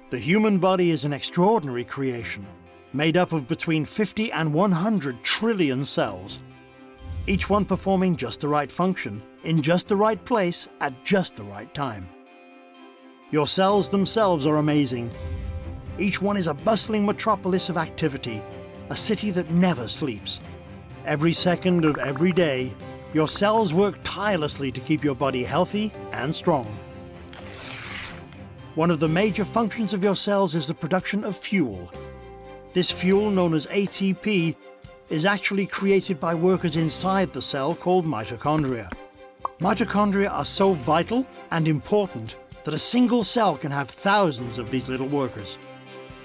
The human body is an extraordinary creation, made up of between 50 and 100 trillion cells, each one performing just the right function, in just the right place, at just the right time. Your cells themselves are amazing. Each one is a bustling metropolis of activity, a city that never sleeps. Every second of every day, your cells work tirelessly to keep your body healthy and strong. One of the major functions of your cells is the production of fuel. This fuel, known as ATP, is actually created by workers inside the cell called mitochondria. Mitochondria are so vital and important that a single cell can have thousands of these little workers.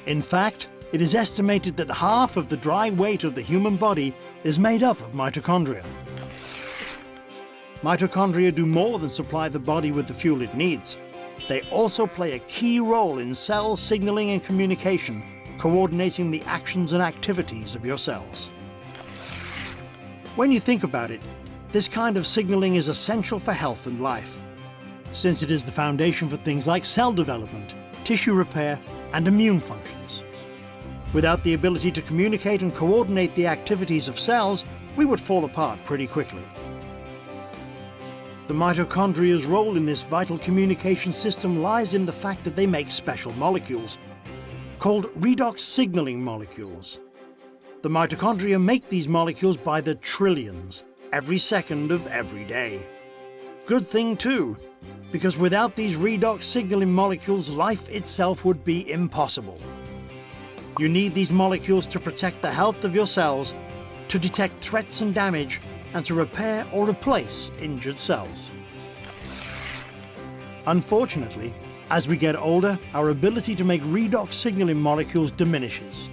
In fact, it is estimated that half of the dry weight of the human body is made up of mitochondria. Mitochondria do more than supply the body with the fuel it needs. They also play a key role in cell signaling and communication, coordinating the actions and activities of your cells. When you think about it, this kind of signaling is essential for health and life, since it is the foundation for things like cell development, tissue repair, and immune functions. Without the ability to communicate and coordinate the activities of cells, we would fall apart pretty quickly. The mitochondria's role in this vital communication system lies in the fact that they make special molecules, called redox signaling molecules. The mitochondria make these molecules by the trillions, every second of every day. Good thing too, because without these redox signaling molecules, life itself would be impossible. You need these molecules to protect the health of your cells, to detect threats and damage, and to repair or replace injured cells. Unfortunately, as we get older, our ability to make redox signaling molecules diminishes.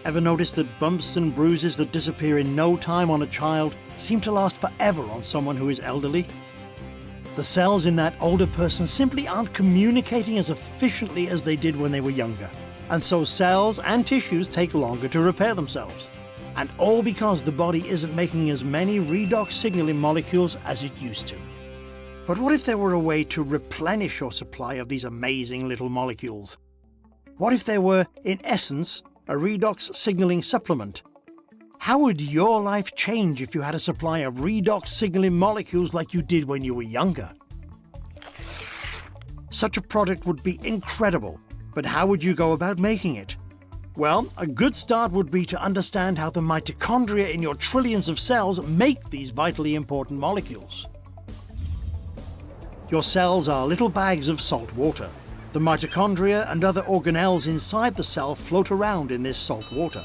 Ever notice that bumps and bruises that disappear in no time on a child seem to last forever on someone who is elderly? The cells in that older person simply aren't communicating as efficiently as they did when they were younger, and so cells and tissues take longer to repair themselves. And all because the body isn't making as many redox signaling molecules as it used to. But what if there were a way to replenish your supply of these amazing little molecules? What if there were, in essence, a redox signaling supplement? How would your life change if you had a supply of redox signaling molecules like you did when you were younger? Such a product would be incredible, but how would you go about making it? Well, a good start would be to understand how the mitochondria in your trillions of cells make these vitally important molecules. Your cells are little bags of salt water. The mitochondria and other organelles inside the cell float around in this salt water.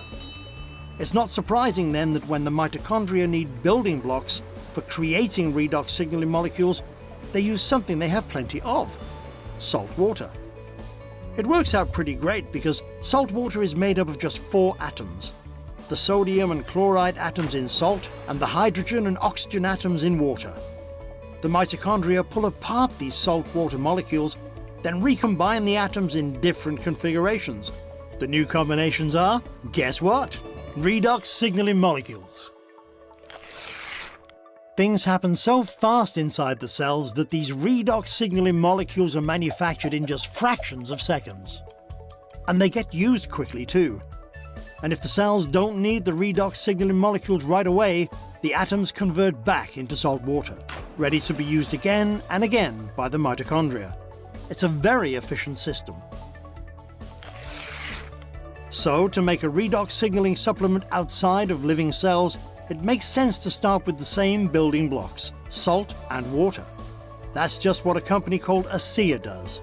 It's not surprising then that when the mitochondria need building blocks for creating redox signaling molecules, they use something they have plenty of: salt water. It works out pretty great because salt water is made up of just 4 atoms: the sodium and chloride atoms in salt and the hydrogen and oxygen atoms in water. The mitochondria pull apart these salt water molecules, then recombine the atoms in different configurations. The new combinations are, guess what? Redox signaling molecules. Things happen so fast inside the cells that these redox signaling molecules are manufactured in just fractions of seconds. And they get used quickly too. And if the cells don't need the redox signaling molecules right away, the atoms convert back into salt water, ready to be used again and again by the mitochondria. It's a very efficient system. So, to make a redox signaling supplement outside of living cells, it makes sense to start with the same building blocks: salt and water. That's just what a company called ASEA does.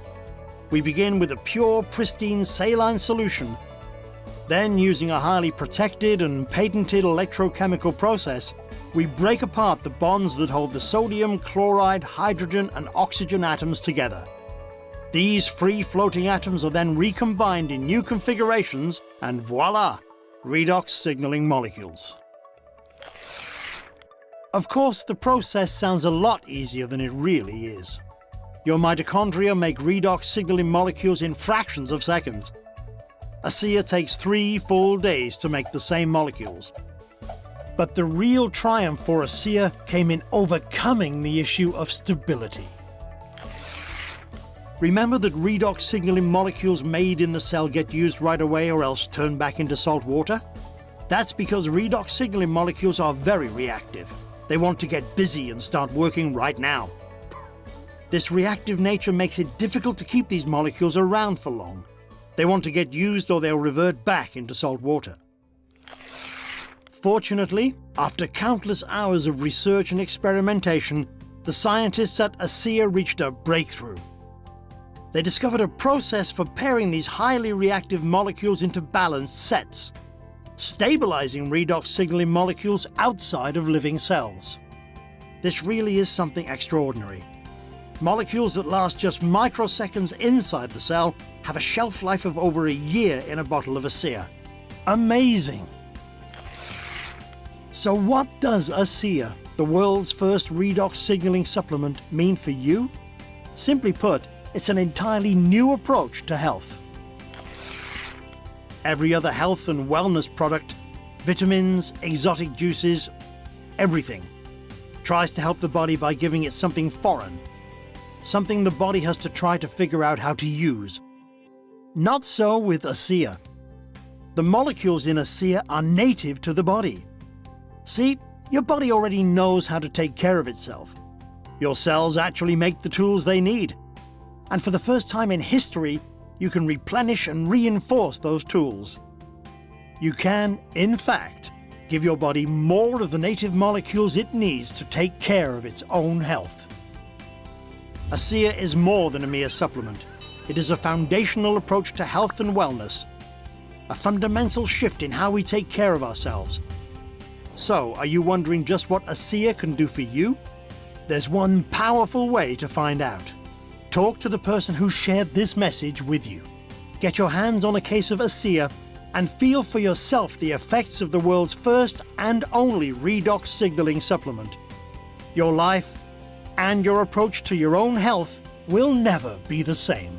We begin with a pure, pristine saline solution. Then, using a highly protected and patented electrochemical process, we break apart the bonds that hold the sodium, chloride, hydrogen, and oxygen atoms together. These free-floating atoms are then recombined in new configurations, and voila! Redox signaling molecules. Of course, the process sounds a lot easier than it really is. Your mitochondria make redox signaling molecules in fractions of seconds. ASEA takes 3 full days to make the same molecules. But the real triumph for ASEA came in overcoming the issue of stability. Remember that redox signaling molecules made in the cell get used right away or else turn back into salt water? That's because redox signaling molecules are very reactive. They want to get busy and start working right now. This reactive nature makes it difficult to keep these molecules around for long. They want to get used or they'll revert back into salt water. Fortunately, after countless hours of research and experimentation, the scientists at ASEA reached a breakthrough. They discovered a process for pairing these highly reactive molecules into balanced sets, stabilizing redox signaling molecules outside of living cells. This really is something extraordinary. Molecules that last just microseconds inside the cell have a shelf life of over a year in a bottle of ASEA. Amazing! So what does ASEA, the world's first redox signaling supplement, mean for you? Simply put, it's an entirely new approach to health. Every other health and wellness product, vitamins, exotic juices, everything, tries to help the body by giving it something foreign, something the body has to try to figure out how to use. Not so with ASEA. The molecules in ASEA are native to the body. See, your body already knows how to take care of itself. Your cells actually make the tools they need. And for the first time in history, you can replenish and reinforce those tools. You can, in fact, give your body more of the native molecules it needs to take care of its own health. ASEA is more than a mere supplement. It is a foundational approach to health and wellness, a fundamental shift in how we take care of ourselves. So, are you wondering just what ASEA can do for you? There's one powerful way to find out. Talk to the person who shared this message with you. Get your hands on a case of ASEA and feel for yourself the effects of the world's first and only redox signaling supplement. Your life and your approach to your own health will never be the same.